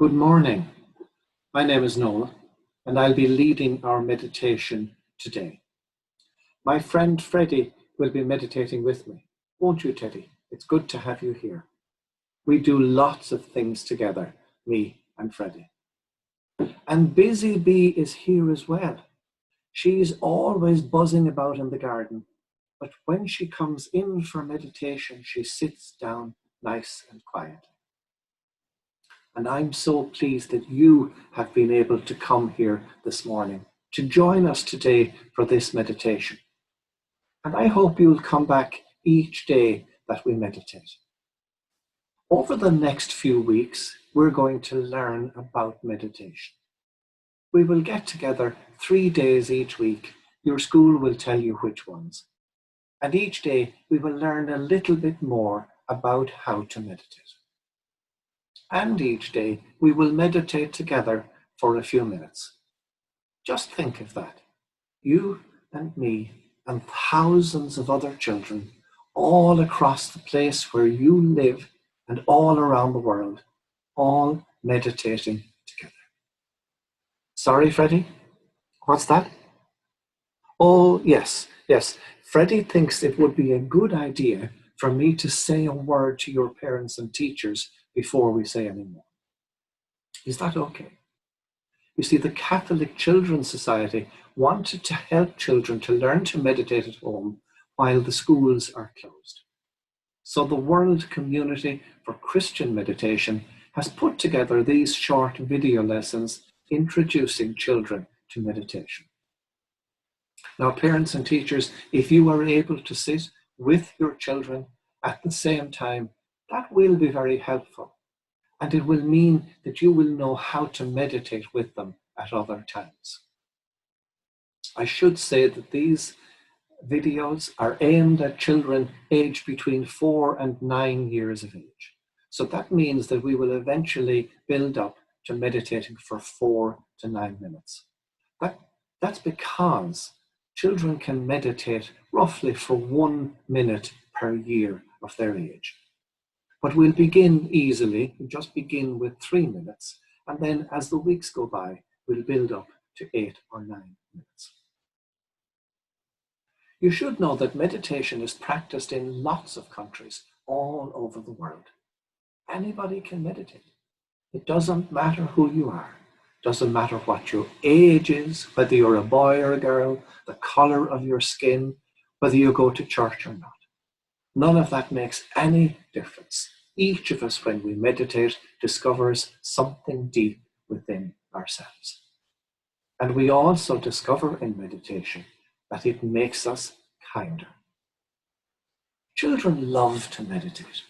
Good morning. My name is Noel, and I'll be leading our meditation today. My friend Freddie will be meditating with me. Won't you, Teddy? It's good to have you here. We do lots of things together, me and Freddie. And Busy Bee is here as well. She's always buzzing about in the garden, but when she comes in for meditation, she sits down nice and quiet. And I'm so pleased that you have been able to come here this morning to join us today for this meditation. And I hope you'll come back each day that we meditate. Over the next few weeks, we're going to learn about meditation. We will get together 3 days each week. Your school will tell you which ones. And each day we will learn a little bit more about how to meditate. And each day we will meditate together for a few minutes. Just think of that. You and me and thousands of other children all across the place where you live and all around the world, all meditating together. Sorry, Freddie? What's that? Oh, yes. Freddie thinks it would be a good idea for me to say a word to your parents and teachers before we say any more. Is that okay? You see, the Catholic Children's Society wanted to help children to learn to meditate at home while the schools are closed. So the World Community for Christian Meditation has put together these short video lessons introducing children to meditation. Now, parents and teachers, if you are able to sit with your children at the same time, that will be very helpful. And it will mean that you will know how to meditate with them at other times. I should say that these videos are aimed at children aged between 4 and 9 years of age. So that means that we will eventually build up to meditating for 4 to 9 minutes. That's because children can meditate roughly for 1 minute per year of their age. But we'll begin easily, we'll just begin with 3 minutes, and then as the weeks go by, we'll build up to 8 or 9 minutes. You should know that meditation is practiced in lots of countries all over the world. Anybody can meditate. It doesn't matter who you are. It doesn't matter what your age is, whether you're a boy or a girl, the color of your skin, whether you go to church or not. None of that makes any difference. Each of us, when we meditate, discovers something deep within ourselves. And we also discover in meditation that it makes us kinder. Children love to meditate,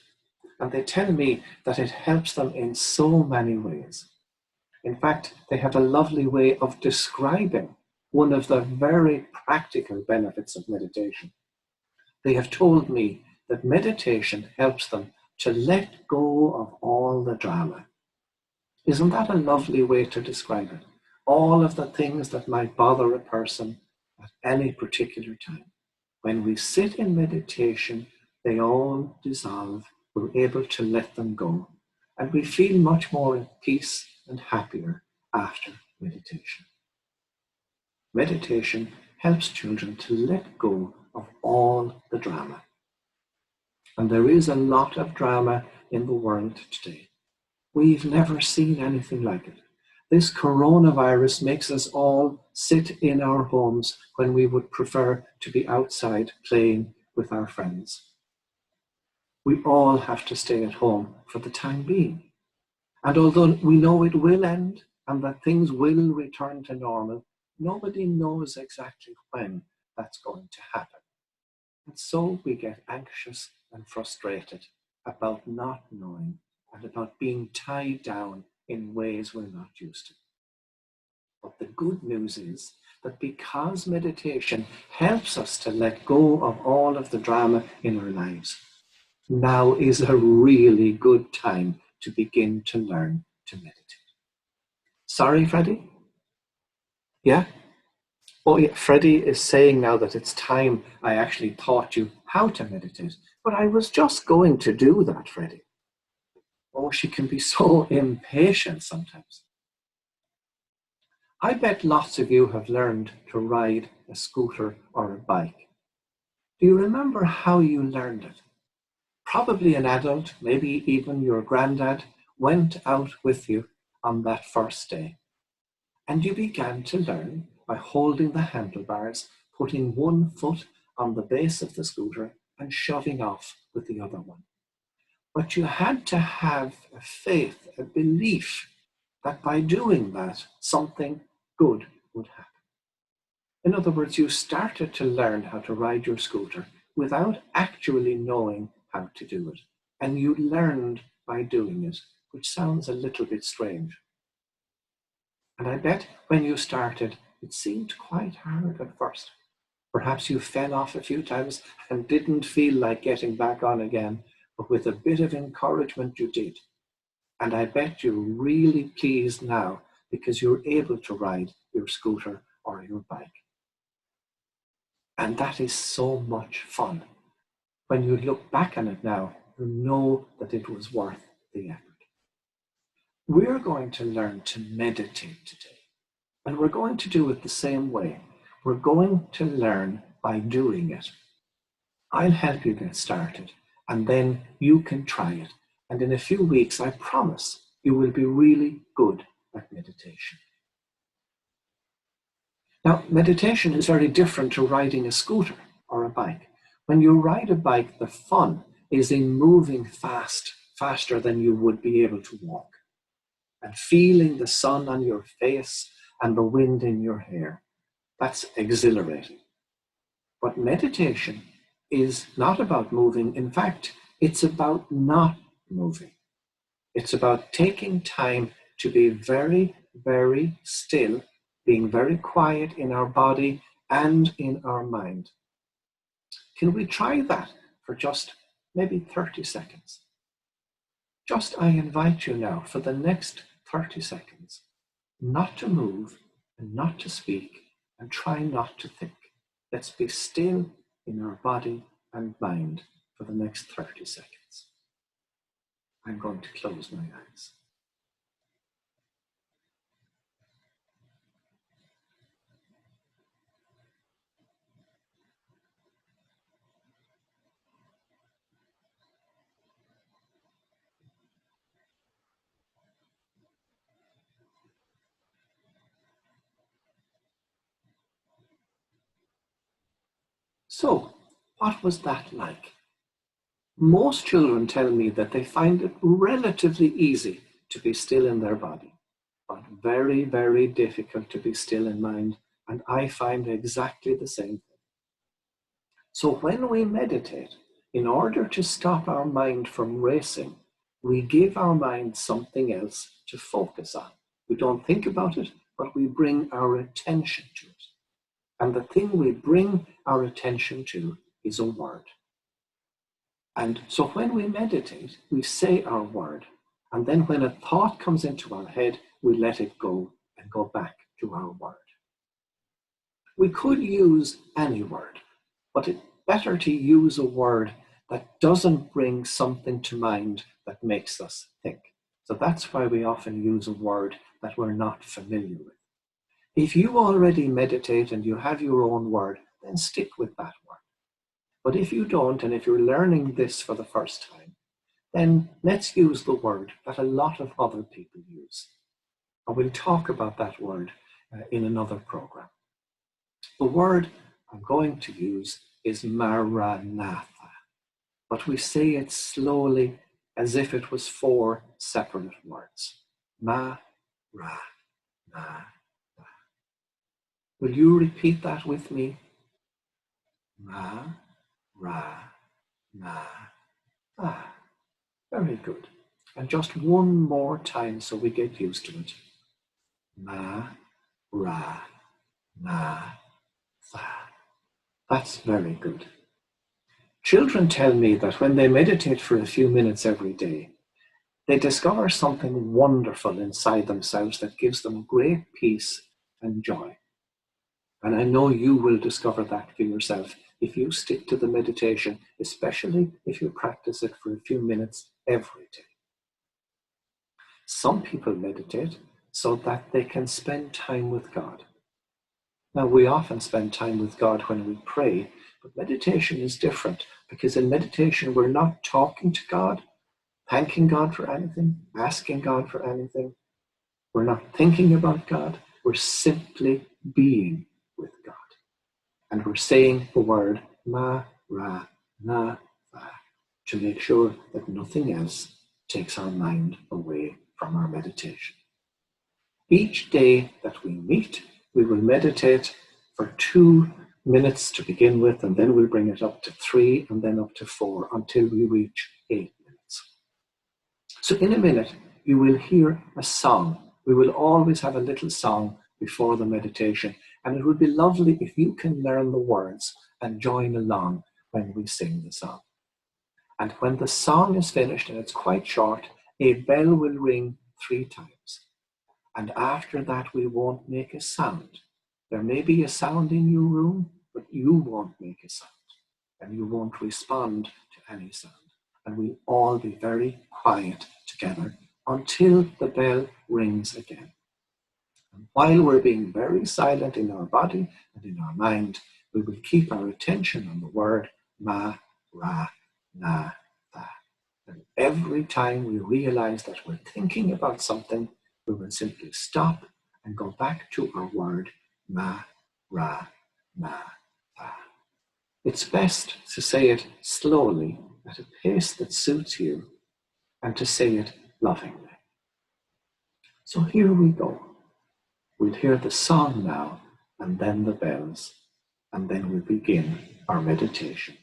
and they tell me that it helps them in so many ways. In fact, they have a lovely way of describing one of the very practical benefits of meditation. They have told me that meditation helps them to let go of all the drama. Isn't that a lovely way to describe it? All of the things that might bother a person at any particular time. When we sit in meditation, they all dissolve. We're able to let them go. And we feel much more at peace and happier after meditation. Meditation helps children to let go of all the drama. And there is a lot of drama in the world today. We've never seen anything like it. This coronavirus makes us all sit in our homes when we would prefer to be outside playing with our friends. We all have to stay at home for the time being. And although we know it will end and that things will return to normal, nobody knows exactly when that's going to happen. And so we get anxious and frustrated about not knowing and about being tied down in ways we're not used to. But the good news is that because meditation helps us to let go of all of the drama in our lives, now is a really good time to begin to learn to meditate. Sorry, Freddie? Yeah? Oh, yeah, Freddie is saying now that it's time I actually taught you how to meditate. But I was just going to do that, Freddie. Oh, she can be so impatient sometimes. I bet lots of you have learned to ride a scooter or a bike. Do you remember how you learned it? Probably an adult, maybe even your granddad, went out with you on that first day. And you began to learn by holding the handlebars, putting one foot on the base of the scooter and shoving off with the other one. But you had to have a faith, a belief that by doing that, something good would happen. In other words, you started to learn how to ride your scooter without actually knowing how to do it. And you learned by doing it, which sounds a little bit strange. And I bet when you started, it seemed quite hard at first. Perhaps you fell off a few times and didn't feel like getting back on again, but with a bit of encouragement you did. And I bet you're really pleased now because you're able to ride your scooter or your bike. And that is so much fun. When you look back on it now, you know that it was worth the effort. We're going to learn to meditate today. And we're going to do it the same way. We're going to learn by doing it. I'll help you get started, and then you can try it. And in a few weeks, I promise you will be really good at meditation. Now, meditation is very different to riding a scooter or a bike. When you ride a bike, the fun is in moving faster than you would be able to walk, and feeling the sun on your face and the wind in your hair. That's exhilarating. But meditation is not about moving. In fact, it's about not moving. It's about taking time to be very, very still, being very quiet in our body and in our mind. Can we try that for just maybe 30 seconds? I invite you now for the next 30 seconds, not to move and not to speak and try not to think. Let's be still in our body and mind for the next 30 seconds. I'm going to close my eyes. So, what was that like? Most children tell me that they find it relatively easy to be still in their body, but very, very difficult to be still in mind, and I find exactly the same thing. So when we meditate, in order to stop our mind from racing, we give our mind something else to focus on. We don't think about it, but we bring our attention to it. And the thing we bring our attention to is a word. And so when we meditate, we say our word. And then when a thought comes into our head, we let it go and go back to our word. We could use any word, but it's better to use a word that doesn't bring something to mind that makes us think. So that's why we often use a word that we're not familiar with. If you already meditate and you have your own word, then stick with that word. But if you don't, and if you're learning this for the first time, then let's use the word that a lot of other people use. And we'll talk about that word in another program. The word I'm going to use is Maranatha, but we say it slowly as if it was 4 separate words. Ma-ra-na-tha. Will you repeat that with me? Ma-ra-na-tha. Very good. And just one more time so we get used to it. Ma-ra-na-tha. That's very good. Children tell me that when they meditate for a few minutes every day, they discover something wonderful inside themselves that gives them great peace and joy. And I know you will discover that for yourself if you stick to the meditation, especially if you practice it for a few minutes every day. Some people meditate so that they can spend time with God. Now, we often spend time with God when we pray, but meditation is different because in meditation, we're not talking to God, thanking God for anything, asking God for anything. We're not thinking about God. We're simply being with God. And we're saying the word ma, ra, na, va to make sure that nothing else takes our mind away from our meditation. Each day that we meet, we will meditate for 2 minutes to begin with, and then we'll bring it up to 3 and then up to 4 until we reach 8 minutes. So in a minute, you will hear a song. We will always have a little song before the meditation, and it would be lovely if you can learn the words and join along when we sing the song. And when the song is finished, and it's quite short, a bell will ring 3 times. And after that, we won't make a sound. There may be a sound in your room, but you won't make a sound, and you won't respond to any sound. And we'll all be very quiet together until the bell rings again. And while we're being very silent in our body and in our mind, we will keep our attention on the word ma, ra, na, va. And every time we realize that we're thinking about something, we will simply stop and go back to our word ma, ra, na, va. It's best to say it slowly at a pace that suits you and to say it lovingly. So here we go. We'll hear the song now and then the bells, and then we'll begin our meditation.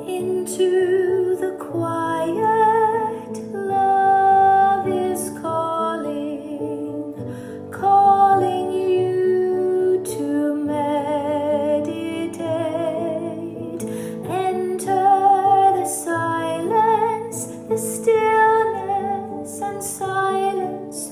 Into the quiet, love is calling, calling you to meditate. Enter the silence, the stillness and silence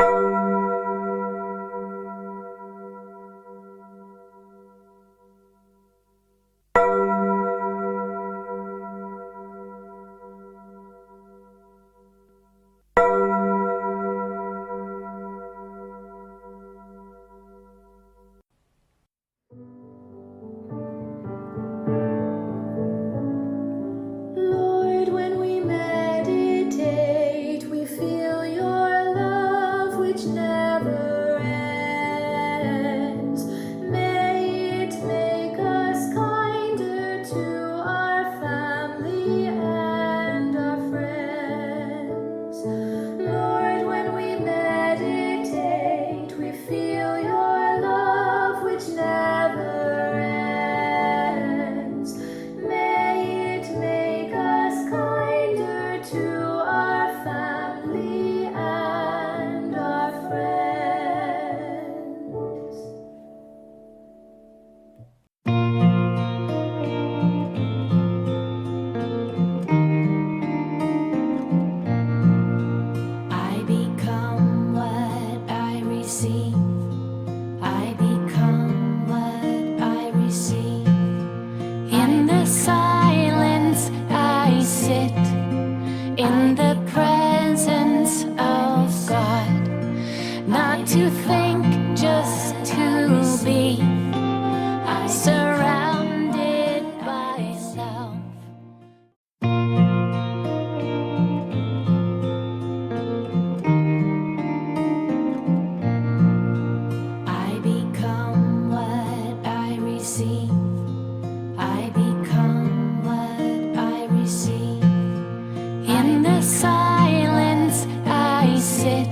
Lord, when we meditate, we feel your love which never ends. May it make us kinder to our family and our friends. Lord, when we meditate, we feel your love which never ends. May it make us kinder to our family and our friends. I become what I receive. I become what I receive. In the silence I sit, in the presence of God. Not to think, just to be, surrounded by love. I become what I receive. I become what I receive. In the silence I sit,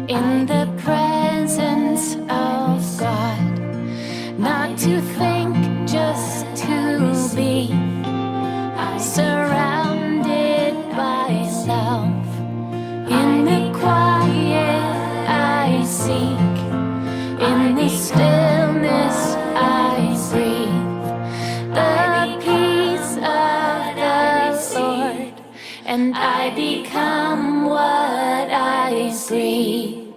in the presence of God. Not to think, just to be, surrounded by love. In the quiet I seek, in the stillness I breathe the peace of the Lord, and I become what I breathe.